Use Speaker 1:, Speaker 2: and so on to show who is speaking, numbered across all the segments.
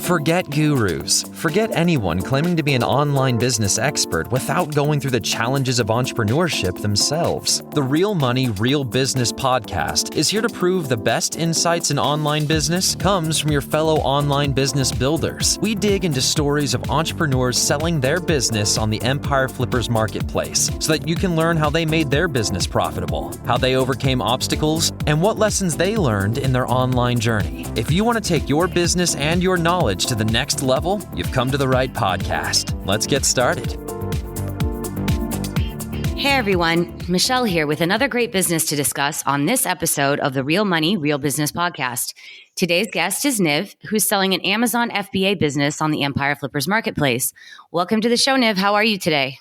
Speaker 1: Forget gurus. Forget anyone claiming to be an online business expert without going through the challenges of entrepreneurship themselves. The Real Money, Real Business podcast is here to prove the best insights in online business comes from your fellow online business builders. We dig into stories of entrepreneurs selling their business on the Empire Flippers marketplace so that you can learn how they made their business profitable, how they overcame obstacles, and what lessons they learned in their online journey. If you want to take your business and your knowledge to the next level, you've come to the right podcast. Let's get started.
Speaker 2: Hey everyone, Michelle here with another great business to discuss on this episode of the Real Money, Real Business podcast. Today's guest is Niv, who's selling an Amazon FBA business on the Empire Flippers marketplace. Welcome to the show, Niv. How are you today?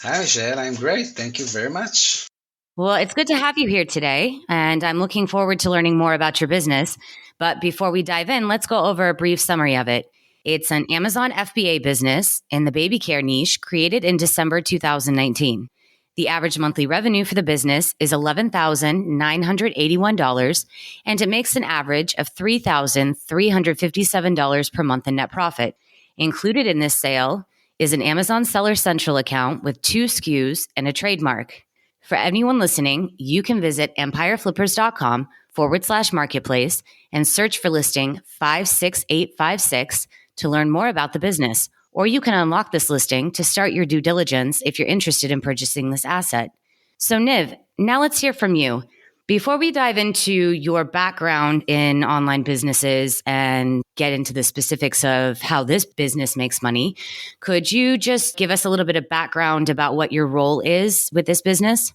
Speaker 3: Hi, Michelle. I'm great. Thank you very much.
Speaker 2: Well, it's good to have you here today, and I'm looking forward to learning more about your business. But before we dive in, let's go over a brief summary of it. It's an Amazon FBA business in the baby care niche created in December 2019. The average monthly revenue for the business is $11,981, and it makes an average of $3,357 per month in net profit. Included in this sale is an Amazon Seller Central account with 2 SKUs and a trademark. For anyone listening, you can visit empireflippers.com/marketplace and search for listing 56856 to learn more about the business. Or you can unlock this listing to start your due diligence if you're interested in purchasing this asset. So Niv, now let's hear from you. Before we dive into your background in online businesses and get into the specifics of how this business makes money, could you just give us a little bit of background about what your role is with this business?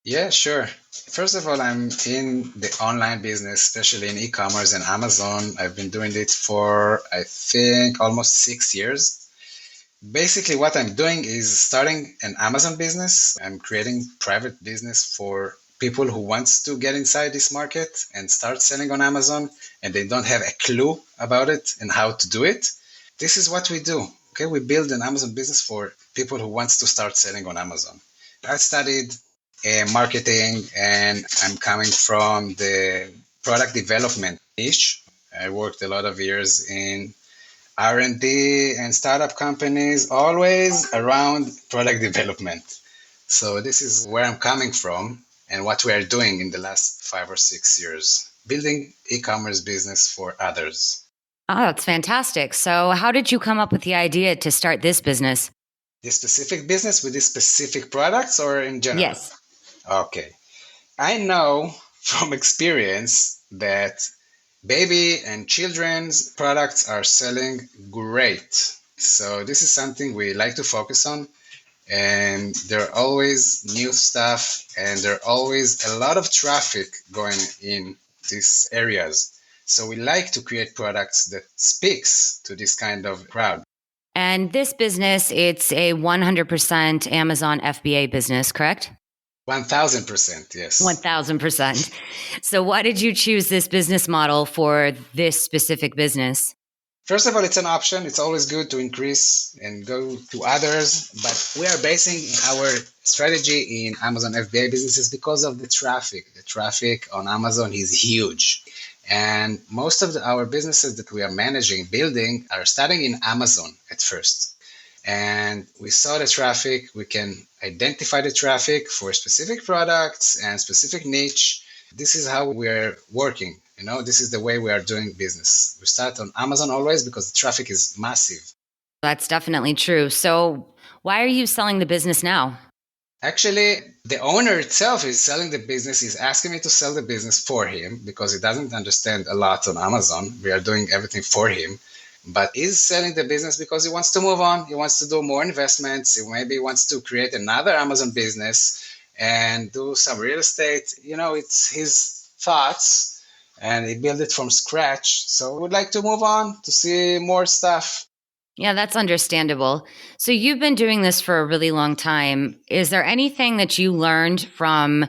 Speaker 3: Yeah, sure. First of all, I'm in the online business, especially in e-commerce and Amazon. I've been doing it for, I think, almost 6 years. Basically, what I'm doing is starting an Amazon business. I'm creating private business for people who wants to get inside this market and start selling on Amazon, and they don't have a clue about it and how to do it. This is what we do. Okay, we build an Amazon business for people who wants to start selling on Amazon. I studied marketing, and I'm coming from the product development niche. I worked a lot of years in R&D and startup companies, always around product development. So this is where I'm coming from and what we are doing in the last 5 or 6 years, building e-commerce business for others.
Speaker 2: Oh, that's fantastic. So how did you come up with the idea to start this business?
Speaker 3: This specific business with these specific products or in general?
Speaker 2: Yes.
Speaker 3: Okay. I know from experience that baby and children's products are selling great. So this is something we like to focus on. And there are always new stuff, and there are always a lot of traffic going in these areas. So we like to create products that speaks to this kind of crowd.
Speaker 2: And this business, it's a 100% Amazon FBA business, correct?
Speaker 3: 1,000%, yes.
Speaker 2: 1,000%. So why did you choose this business model for this specific business?
Speaker 3: First of all, it's an option. It's always good to increase and go to others, but we are basing our strategy in Amazon FBA businesses because of the traffic. The traffic on Amazon is huge. And most of our businesses that we are managing, building, are starting in Amazon at first. And we saw the traffic. We can identify the traffic for specific products and specific niche. This is how we are working. This is the way we are doing business. We start on Amazon always because the traffic is massive.
Speaker 2: That's definitely true. So why are you selling the business now?
Speaker 3: Actually, the owner itself is selling the business. He's asking me to sell the business for him because he doesn't understand a lot on Amazon. We are doing everything for him. But he's selling the business because he wants to move on. He wants to do more investments. He maybe wants to create another Amazon business and do some real estate. It's his thoughts. And he built it from scratch. So we would like to move on to see more stuff.
Speaker 2: Yeah, that's understandable. So you've been doing this for a really long time. Is there anything that you learned from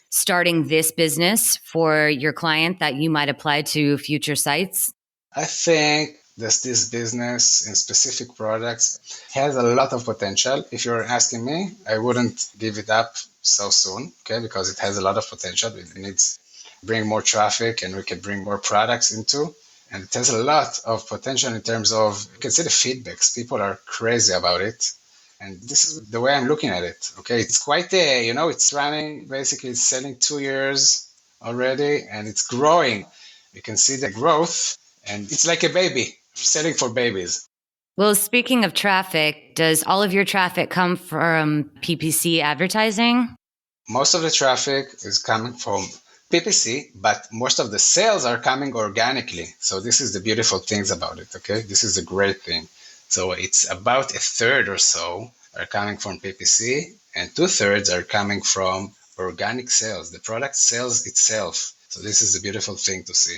Speaker 2: starting this business for your client that you might apply to future sites?
Speaker 3: I think that this business in specific products has a lot of potential. If you're asking me, I wouldn't give it up so soon, okay? Because it has a lot of potential. It needs bring more traffic and we can bring more products into. And it has a lot of potential in terms of, you can see the feedbacks. People are crazy about it. And this is the way I'm looking at it. Okay. It's quite it's running, basically it's selling 2 years already and it's growing. You can see the growth and it's like a baby selling for babies.
Speaker 2: Well, speaking of traffic, does all of your traffic come from PPC advertising?
Speaker 3: Most of the traffic is coming from PPC, but most of the sales are coming organically. So this is the beautiful things about it, okay? This is a great thing. So it's about a third or so are coming from PPC and 2/3 are coming from organic sales. The product sells itself. So this is a beautiful thing to see.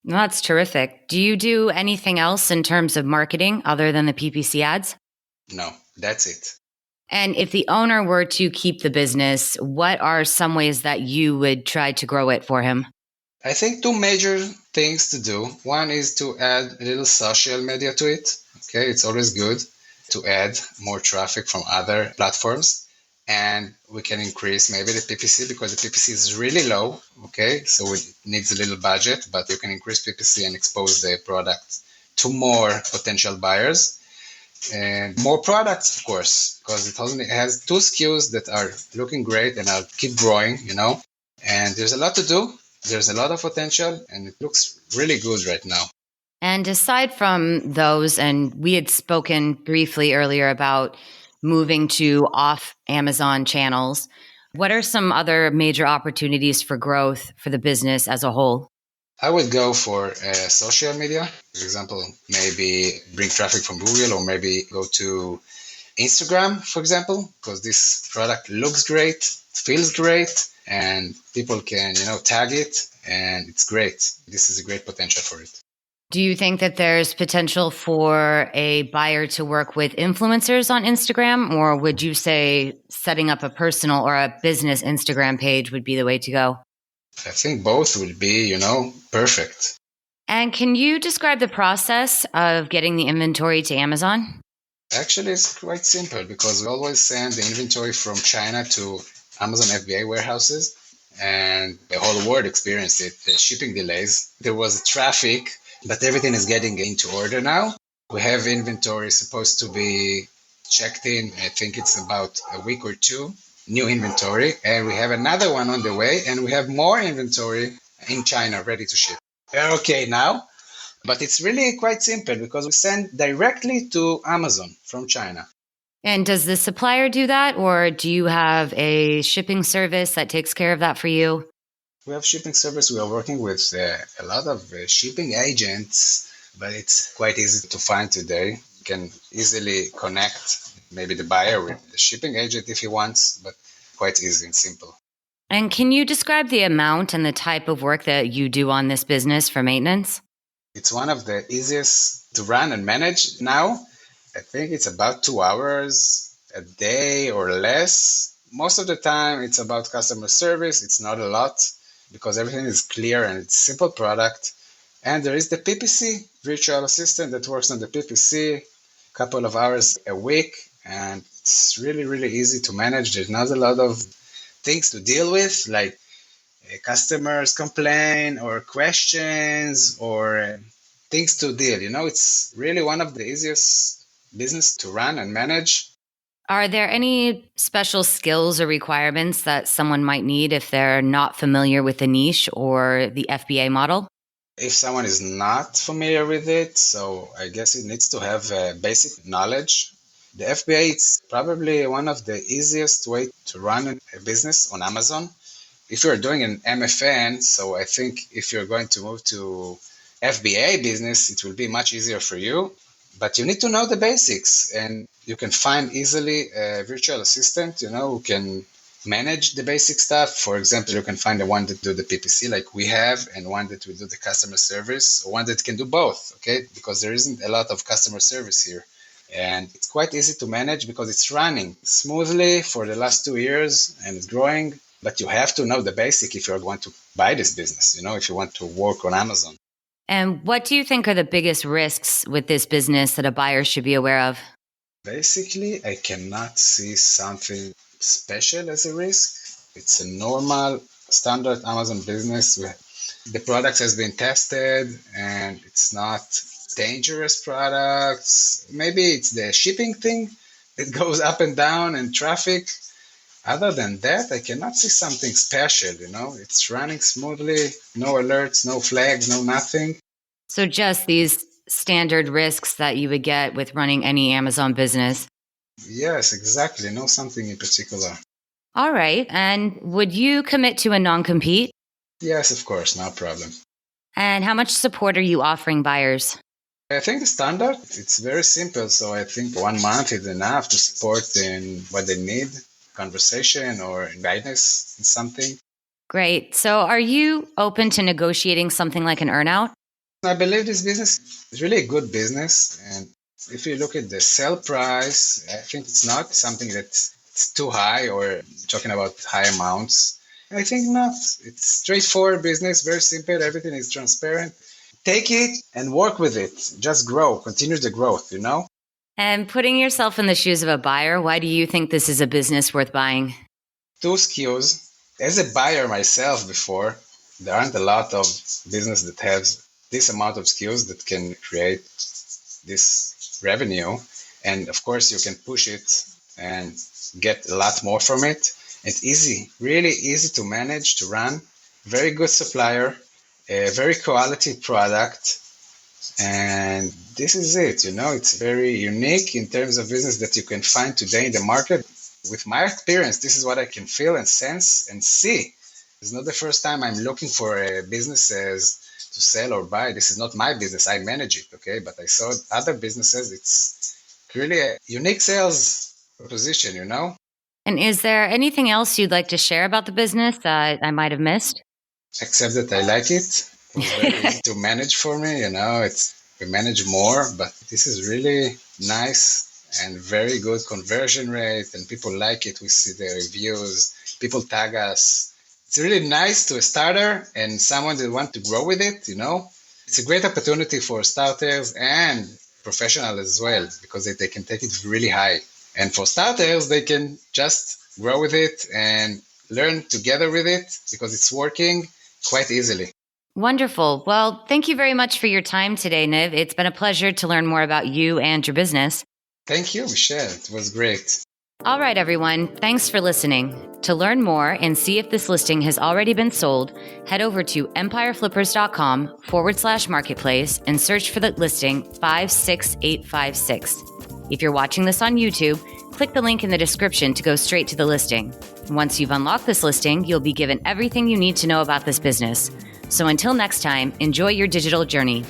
Speaker 2: That's terrific. Do you do anything else in terms of marketing other than the PPC ads?
Speaker 3: No, that's it.
Speaker 2: And if the owner were to keep the business, what are some ways that you would try to grow it for him?
Speaker 3: I think two major things to do. One is to add a little social media to it. Okay, it's always good to add more traffic from other platforms. And we can increase maybe the PPC because the PPC is really low. Okay, so it needs a little budget, but you can increase PPC and expose the product to more potential buyers. And more products, of course, because it has two SKUs that are looking great and I'll keep growing, and there's a lot to do. There's a lot of potential and it looks really good right now.
Speaker 2: And aside from those, and we had spoken briefly earlier about moving to off Amazon channels, what are some other major opportunities for growth for the business as a whole?
Speaker 3: I would go for social media. For example, maybe bring traffic from Google or maybe go to Instagram, for example, because this product looks great, feels great, and people can, tag it and it's great. This is a great potential for it.
Speaker 2: Do you think that there's potential for a buyer to work with influencers on Instagram, or would you say setting up a personal or a business Instagram page would be the way to go?
Speaker 3: I think both will be, perfect.
Speaker 2: And can you describe the process of getting the inventory to Amazon?
Speaker 3: Actually, it's quite simple because we always send the inventory from China to Amazon FBA warehouses, and the whole world experienced it. The shipping delays, there was traffic, but everything is getting into order now. We have inventory supposed to be checked in. I think it's about a week or two, new inventory. And we have another one on the way, and we have more inventory in China ready to ship. They're okay now, but it's really quite simple because we send directly to Amazon from China.
Speaker 2: And does the supplier do that, or do you have a shipping service that takes care of that for you?
Speaker 3: We have shipping service. We are working with a lot of shipping agents, but it's quite easy to find today. You can easily connect maybe the buyer with the shipping agent if he wants, but quite easy and simple.
Speaker 2: And can you describe the amount and the type of work that you do on this business for maintenance?
Speaker 3: It's one of the easiest to run and manage now. I think it's about 2 hours a day or less. Most of the time, it's about customer service. It's not a lot because everything is clear and it's a simple product. And there is the PPC, virtual assistant that works on the PPC a couple of hours a week. And it's really, really easy to manage. There's not a lot of things to deal with, like customers complain or questions or things to deal. It's really one of the easiest business to run and manage.
Speaker 2: Are there any special skills or requirements that someone might need if they're not familiar with the niche or the FBA model?
Speaker 3: If someone is not familiar with it, so I guess it needs to have basic knowledge. The FBA is probably one of the easiest way to run a business on Amazon. If you're doing an MFN, so I think if you're going to move to FBA business, it will be much easier for you. But you need to know the basics, and you can find easily a virtual assistant, who can manage the basic stuff. For example, you can find the one that do the PPC like we have, and one that will do the customer service, or one that can do both, okay? Because there isn't a lot of customer service here. And it's quite easy to manage because it's running smoothly for the last 2 years and it's growing. But you have to know the basic if you want to buy this business, if you want to work on Amazon.
Speaker 2: And what do you think are the biggest risks with this business that a buyer should be aware of?
Speaker 3: Basically, I cannot see something special as a risk. It's a normal, standard Amazon business. The product has been tested and it's not dangerous products. Maybe it's the shipping thing. It goes up and down and traffic. Other than that, I cannot see something special, It's running smoothly, no alerts, no flags, no nothing.
Speaker 2: So just these standard risks that you would get with running any Amazon business.
Speaker 3: Yes, exactly. No something in particular.
Speaker 2: All right. And would you commit to a non-compete?
Speaker 3: Yes, of course, no problem.
Speaker 2: And how much support are you offering buyers?
Speaker 3: I think the standard, it's very simple. So I think 1 month is enough to support in what they need, conversation or guidance in something.
Speaker 2: Great. So are you open to negotiating something like an earnout?
Speaker 3: I believe this business is really a good business. And if you look at the sell price, I think it's not something that's too high or talking about high amounts. I think not. It's straightforward business, very simple. Everything is transparent. Take it and work with it. Just grow, continue the growth,
Speaker 2: And putting yourself in the shoes of a buyer, why do you think this is a business worth buying?
Speaker 3: 2 SKUs. As a buyer myself before, there aren't a lot of business that has this amount of SKUs that can create this revenue. And of course, you can push it and get a lot more from it. It's easy, really easy to manage, to run. Very good supplier, a very quality product. And this is it, it's very unique in terms of business that you can find today in the market. With my experience, this is what I can feel and sense and see. It's not the first time I'm looking for businesses to sell or buy. This is not my business. I manage it, okay? But I saw other businesses. It's really a unique sales proposition,
Speaker 2: And is there anything else you'd like to share about the business that I might have missed?
Speaker 3: Except that I like it. It's very easy to manage for me, we manage more, but this is really nice and very good conversion rate, and people like it. We see the reviews, people tag us. It's really nice to a starter and someone that wants to grow with it, It's a great opportunity for starters and professionals as well, because they can take it really high. And for starters, they can just grow with it and learn together with it because it's working quite easily.
Speaker 2: Wonderful. Well, thank you very much for your time today, Niv. It's been a pleasure to learn more about you and your business.
Speaker 3: Thank you, Michelle. It was great.
Speaker 2: All right, everyone. Thanks for listening. To learn more and see if this listing has already been sold, head over to empireflippers.com/marketplace and search for the listing 56856. If you're watching this on YouTube, click the link in the description to go straight to the listing. Once you've unlocked this listing, you'll be given everything you need to know about this business. So until next time, enjoy your digital journey.